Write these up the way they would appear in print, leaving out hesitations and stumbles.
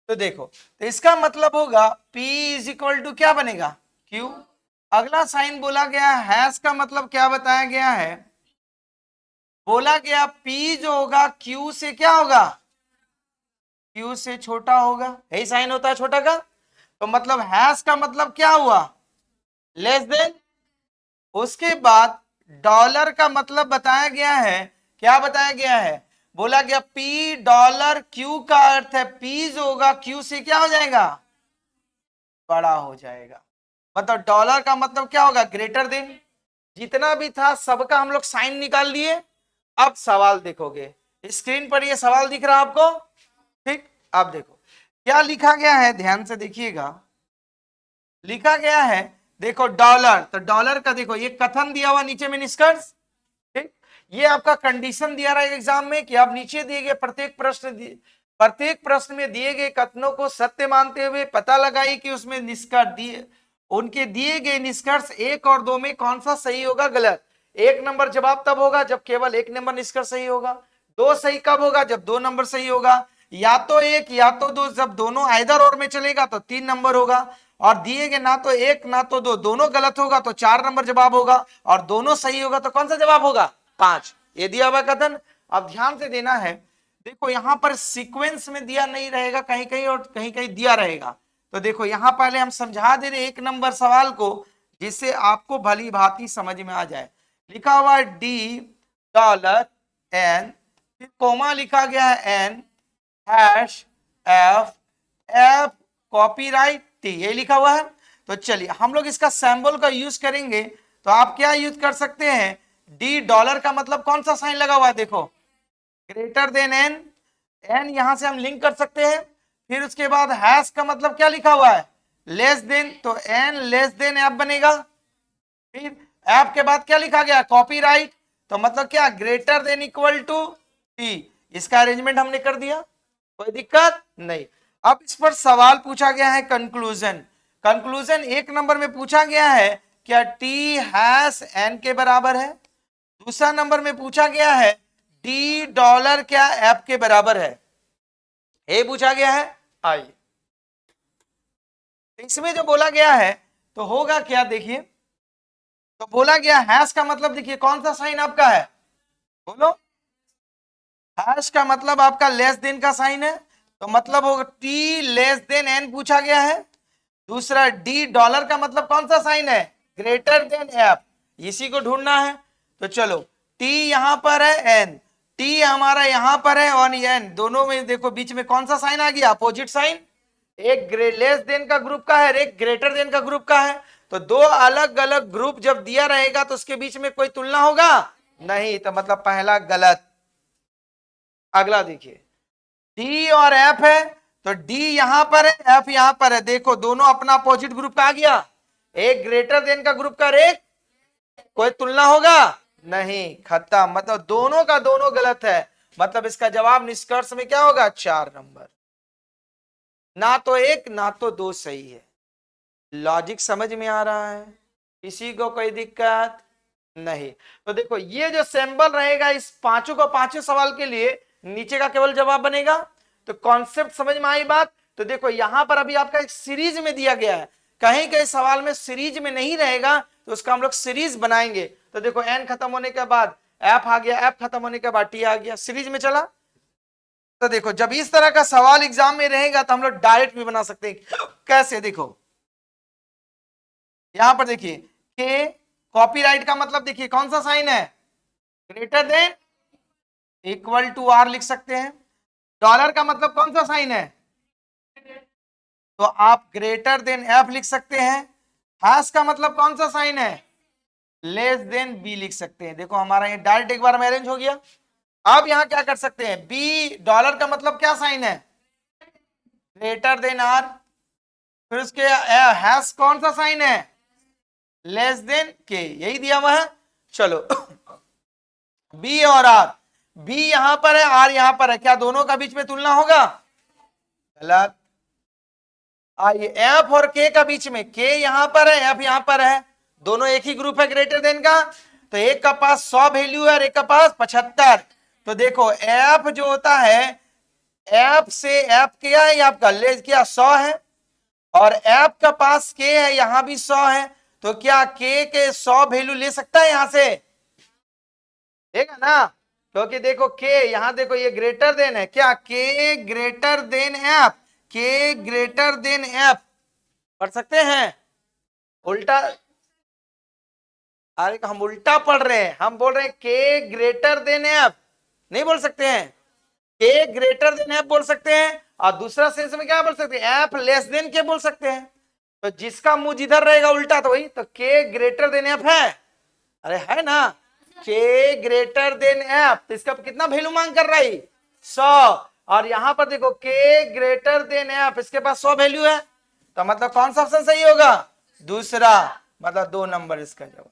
तो देखो, तो इसका मतलब होगा P इज इक्वल टू क्या बनेगा, Q। अगला साइन बोला गया हैश का मतलब क्या बताया गया है, बोला गया P जो होगा Q से क्या होगा, Q से छोटा होगा, यही साइन होता है छोटा का। तो मतलब हैश का मतलब क्या हुआ, लेस देन। उसके बाद डॉलर का मतलब बताया गया है, क्या बताया गया है, बोला गया P डॉलर Q का अर्थ है P जो होगा Q से क्या हो जाएगा, बड़ा हो जाएगा। मतलब डॉलर का मतलब क्या होगा, ग्रेटर देन। जितना भी था सबका हम लोग साइन निकाल लिए। अब सवाल देखोगे, स्क्रीन पर ये सवाल दिख रहा है आपको, ठीक। अब देखो क्या लिखा गया है, ध्यान से देखिएगा। लिखा गया है, देखो डॉलर, तो डॉलर का देखो ये कथन दिया हुआ नीचे में निष्कर्ष, ठीक। ये आपका कंडीशन दिया रहा है एग्जाम में कि आप नीचे दिए गए प्रत्येक प्रश्न में दिए गए कथनों को सत्य मानते हुए पता लगाइए कि उसमें निष्कर्ष दिए, उनके दिए गए निष्कर्ष 1 और 2 में कौन सा सही होगा गलत। 1 नंबर जवाब तब होगा जब केवल 1 नंबर निष्कर्ष सही होगा। 2 सही कब होगा, जब 2 नंबर सही होगा। या तो 1 या तो 2, जब दोनों आइदर और में चलेगा तो 3 नंबर होगा। और दिए गए ना तो 1 ना तो 2, दोनों गलत होगा तो 4 नंबर जवाब होगा। और दोनों सही होगा तो कौन सा जवाब होगा, 5। ये दिया हुआ कथन। अब ध्यान से देना है, देखो यहां पर सीक्वेंस में दिया नहीं रहेगा, कहीं कहीं और कहीं कहीं दिया रहेगा। तो देखो यहां पहले हम समझा दे रहे 1 नंबर सवाल को, जिससे आपको भली भांति समझ में आ जाए। लिखा हुआ डी डॉलर एन, फिर कोमा लिखा गया है N, hash F, F copyright T, ये लिखा हुआ है। तो चलिए हम लोग इसका सैंबल का यूज करेंगे। तो आप क्या यूज कर सकते हैं, डी डॉलर का मतलब कौन सा साइन लगा हुआ है, देखो ग्रेटर देन एन, एन यहां से हम लिंक कर सकते हैं। फिर उसके बाद हैश का मतलब क्या लिखा हुआ है, लेस देन, तो एन लेस देन एफ बनेगा। फिर एफ के बाद क्या लिखा गया, कॉपीराइट, तो मतलब क्या, greater than equal to T. इसका अरेंजमेंट हमने कर दिया, कोई दिक्कत नहीं। अब इस पर सवाल पूछा गया है कंक्लूजन। कंक्लूजन 1 नंबर में पूछा गया है क्या टी हैश एन के बराबर है। दूसरा नंबर में पूछा गया है डी डॉलर क्या एफ के बराबर है, ये पूछा गया है। आइए इसमें जो बोला गया है तो होगा क्या, देखिए तो बोला गया हैश का मतलब, देखिए कौन सा साइन आपका है, बोलो। हैश का मतलब आपका लेस देन का साइन है, तो मतलब होगा टी लेस देन एन पूछा गया है। दूसरा डी डॉलर का मतलब कौन सा साइन है, ग्रेटर देन एफ, इसी को ढूंढना है। तो चलो टी यहां पर है, एन टी हमारा यहां पर है और एन, दोनों में देखो बीच में कौन सा साइन आ गया, अपोजिट साइन। एक लेस देन का ग्रुप का है, एक ग्रेटर देन का ग्रुप का है। तो दो अलग अलग ग्रुप जब दिया रहेगा तो उसके बीच में कोई तुलना होगा नहीं, तो मतलब पहला गलत। अगला देखिए डी और एफ है, तो डी यहां पर है, एफ यहां पर है, देखो दोनों अपना अपोजिट ग्रुप का आ गया। एक ग्रेटर देन का ग्रुप का, एक कोई तुलना होगा नहीं, खत्म। मतलब दोनों का दोनों गलत है, मतलब इसका जवाब निष्कर्ष में क्या होगा, 4 नंबर। ना तो 1 ना तो 2 सही है। लॉजिक समझ में आ रहा है, किसी को कोई दिक्कत नहीं। तो देखो ये जो सिंबल रहेगा इस पांचों का पांचों सवाल के लिए, नीचे का केवल जवाब बनेगा। तो कॉन्सेप्ट समझ में आई बात। तो देखो यहां पर अभी आपका एक सीरीज में दिया गया है, कहीं कहीं सवाल में सीरीज में नहीं रहेगा तो उसका हम लोग सीरीज बनाएंगे। तो देखो एन खत्म होने के बाद एफ आ गया, एफ खत्म होने के बाद टी आ गया, सीरीज में चला। तो देखो जब इस तरह का सवाल एग्जाम में रहेगा तो हम लोग डायरेक्ट भी बना सकते हैं। कैसे, देखो यहां पर देखिए के कॉपीराइट का मतलब देखिए कौन सा साइन है, greater than equal to R लिख सकते हैं। डॉलर का मतलब कौन सा साइन है, तो आप ग्रेटर देन एफ लिख सकते हैं। हैश का मतलब कौन सा साइन है, लेस देन बी लिख सकते हैं। देखो हमारा ये डायरेक्ट एक बार में अरेंज हो गया। अब यहां क्या कर सकते हैं, बी डॉलर का मतलब क्या साइन है, ग्रेटर देन आर। फिर उसके हैश कौन सा साइन है, लेस देन के, यही दिया हुआ है। चलो बी और आर, बी यहां पर है आर यहां पर है, क्या दोनों का बीच में तुलना होगा, गलत। आइए एफ और के का बीच में, के यहां पर है एफ यहां पर है, दोनों एक ही ग्रुप है ग्रेटर देन का। तो एक का पास 100 वैल्यू है और एक का पास 75। तो देखो एफ जो होता है एफ से एफ क्या है, आपका लेस क्या 100 है, और एफ का पास के है, यहां भी 100 है, तो क्या के 100 वैल्यू ले सकता है यहां से, देगा ना, क्योंकि देखो के यहां देखो ये ग्रेटर देन है, क्या के ग्रेटर देन एफ, के ग्रेटर देन एफ पढ़ सकते हैं उल्टा, अरे हम उल्टा पढ़ रहे हैं, हम बोल रहे हैं के ग्रेटर देन एफ, नहीं बोल सकते हैं, के ग्रेटर देन एफ बोल सकते हैं, और दूसरा सेंस में क्या बोल सकते हैं, एफ लेस देन के बोल सकते हैं, तो जिसका मुंह जिधर रहेगा उल्टा तो वही, तो के ग्रेटर देन एफ है, अरे है ना, के ग्रेटर देन एफ, तो इसका कितना वैल्यू मांग कर रहा है 100, और यहां पर देखो के ग्रेटर देन एफ, इसके पास 100 वैल्यू है, तो मतलब कौन सा ऑप्शन सही होगा, दूसरा, मतलब 2 नंबर इसका जवाब।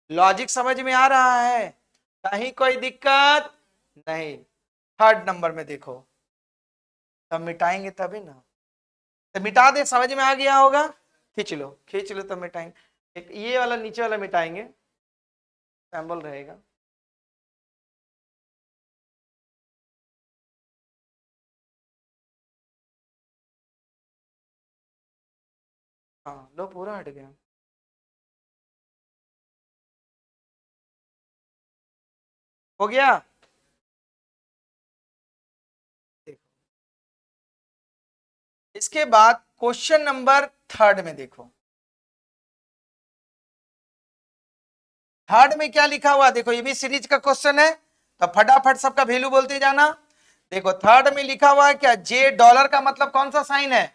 लॉजिक समझ में आ रहा है, कहीं कोई दिक्कत नहीं। थर्ड नंबर में देखो, तब मिटाएंगे तभी ना, तो मिटा दे, समझ में आ गया होगा, खींच लो तब मिटाएंगे, एक ये वाला नीचे वाला मिटाएंगे, सैंपल रहेगा। हाँ लो पूरा हट गया, हो गया, देखो इसके बाद क्वेश्चन नंबर थर्ड में देखो, थर्ड में क्या लिखा हुआ देखो, ये भी सीरीज का क्वेश्चन है, तो फटाफट सबका वैल्यू बोलते जाना। देखो थर्ड में लिखा हुआ है क्या, जे डॉलर का मतलब कौन सा साइन है,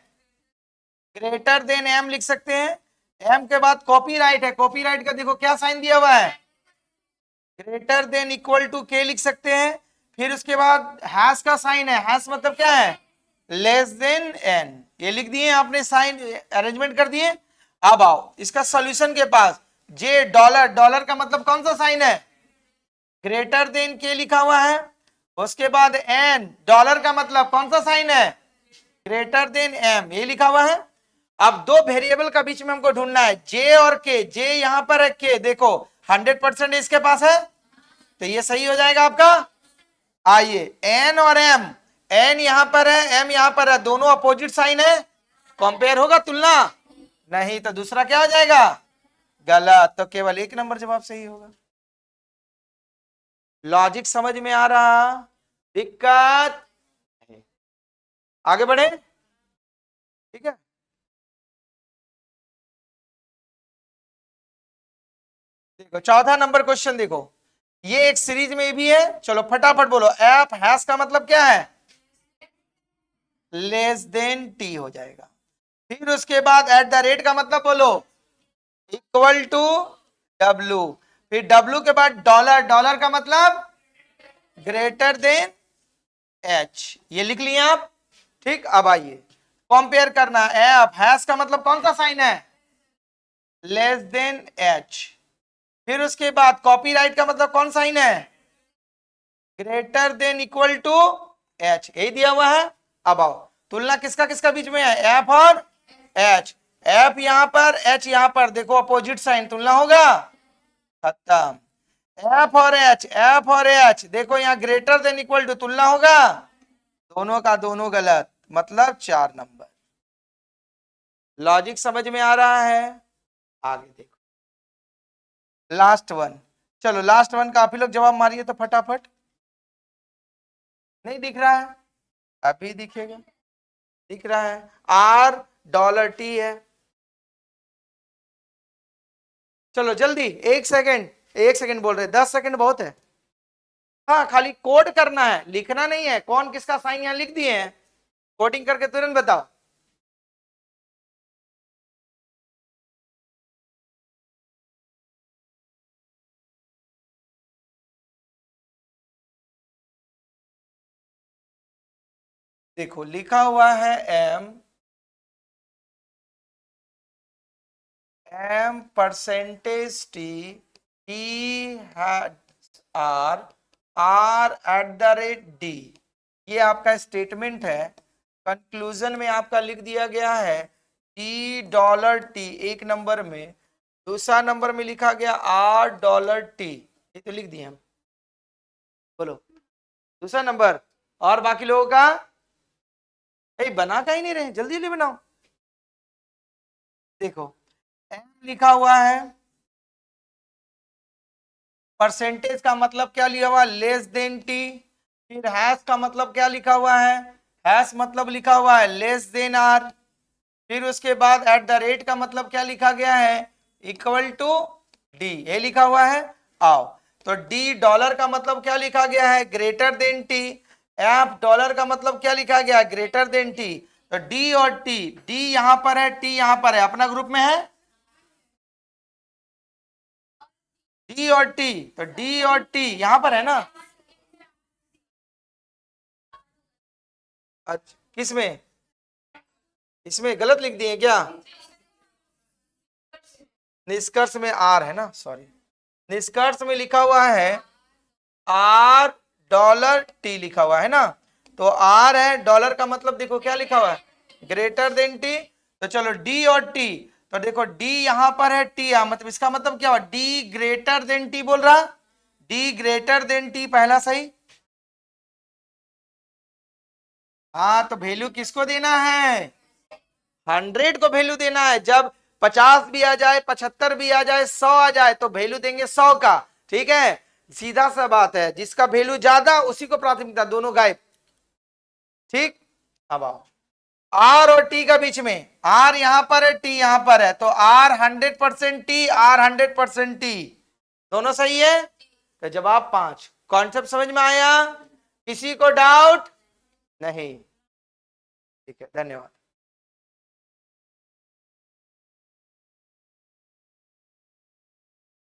ग्रेटर देन एम लिख सकते हैं, एम के बाद कॉपीराइट है, कॉपीराइट का देखो क्या साइन दिया हुआ है, ग्रेटर देन इक्वल टू के लिख सकते हैं, फिर उसके बाद हैश का साइन है, हैश मतलब क्या है, लेस देन एन, ये लिख दिए आपने, साइन अरेंजमेंट कर दिए। अब आओ इसका सॉल्यूशन के पास, जे डॉलर, डॉलर का मतलब कौन सा साइन है, ग्रेटर देन के लिखा हुआ है, उसके बाद एन, डॉलर का मतलब कौन सा साइन है, ग्रेटर देन एम, ये लिखा हुआ है। अब दो वेरिएबल का बीच में हमको ढूंढना है, जे और के, जे यहां पर है, के देखो 100% इसके पास है, तो ये सही हो जाएगा आपका। आइए एन और एम, एन यहां पर है, एम यहां पर है, दोनों अपोजिट साइन है, कंपेयर होगा, तुलना नहीं, तो दूसरा क्या हो जाएगा, गलत, तो केवल एक नंबर जवाब सही होगा। लॉजिक समझ में आ रहा, दिक्कत, आगे बढ़े, ठीक है। देखो चौथा नंबर क्वेश्चन देखो, ये एक सीरीज में भी है, चलो फटाफट बोलो, एफ हैश का मतलब क्या है, लेस देन टी हो जाएगा, फिर उसके बाद एट द रेट का मतलब बोलो, इक्वल टू डब्लू, फिर डब्लू के बाद डॉलर, डॉलर का मतलब ग्रेटर देन एच, ये लिख लिए आप, ठीक। अब आइए कंपेयर करना, एफ हैश का मतलब कौन सा साइन है, लेस देन एच, फिर उसके बाद कॉपीराइट का मतलब कौन साइन है, greater than equal to H, यही दिया हुआ है। अब आओ तुलना किसका किसका बीच में है, एफ और एच, एफ यहां पर, एच यहां पर, देखो अपोजिट साइन, तुलना होगा, खत्म। एफ और एच, एफ और एच देखो यहाँ ग्रेटर देन इक्वल टू, तुलना होगा, दोनों का दोनों गलत, मतलब 4 नंबर। लॉजिक समझ में आ रहा है, आगे देखो लास्ट वन, चलो लास्ट वन का आप ही लोग जवाब मारिए तो फटाफट, नहीं दिख रहा है, अभी दिखेगा, दिख रहा है, आर डॉलर टी है, चलो जल्दी, 1 सेकेंड, 1 सेकेंड बोल रहे, 10 सेकेंड बहुत है, हाँ खाली कोड करना है, लिखना नहीं है, कौन किसका साइन यहां लिख दिए हैं, कोडिंग करके तुरंत बताओ। देखो लिखा हुआ है M percentage T, T R, R at the rate D, ये आपका स्टेटमेंट है। कंक्लूजन में आपका लिख दिया गया है टी डॉलर टी, एक नंबर में, दूसरा नंबर में लिखा गया आर डॉलर टी, ये तो लिख दिए हम, बोलो दूसरा नंबर, और बाकी लोगों का बना का ही नहीं रहे, जल्दी जल्दी बनाओ। देखो एम लिखा हुआ है, परसेंटेज का मतलब क्या लिखा हुआ, लेस देन टी। फिर हैश का मतलब क्या लिखा हुआ है, हैश मतलब लिखा हुआ है लेस देन आर। फिर उसके बाद एट द रेट का मतलब क्या लिखा गया है, इक्वल टू डी, ये लिखा हुआ है। आओ तो डी डॉलर का मतलब क्या लिखा गया है, greater then T. F dollar का मतलब क्या लिखा गया है, ग्रेटर देन टी। तो डी और टी, डी यहां पर है, टी यहां पर है, अपना ग्रुप में है डी और टी, तो डी और टी यहां पर है ना। अच्छा किसमें, इसमें गलत लिख दिए क्या, निष्कर्ष में आर है ना, सॉरी, निष्कर्ष में लिखा हुआ है आर डॉलर टी लिखा हुआ है ना। तो आर है, डॉलर का मतलब देखो क्या लिखा हुआ है, ग्रेटर देन टी। तो चलो डी और टी, तो देखो डी यहां पर है, टी यहां, मतलब इसका मतलब क्या हुआ, डी ग्रेटर देन टी बोल रहा, डी ग्रेटर देन टी पहला सही। हाँ तो वैल्यू किसको देना है, 100 को वैल्यू देना है। जब 50 भी आ जाए, 75 भी आ जाए, 100 आ जाए, तो वैल्यू देंगे 100 का। ठीक है, सीधा सा बात है, जिसका वैल्यू ज्यादा उसी को प्राथमिकता, दोनों गायब। ठीक, अब आओ आर और टी का बीच में, आर यहां पर है, टी यहां पर है, तो आर 100% टी, आर 100% टी, दोनों सही है। तो जवाब 5। कॉन्सेप्ट समझ में आया, किसी को डाउट नहीं, ठीक है, धन्यवाद।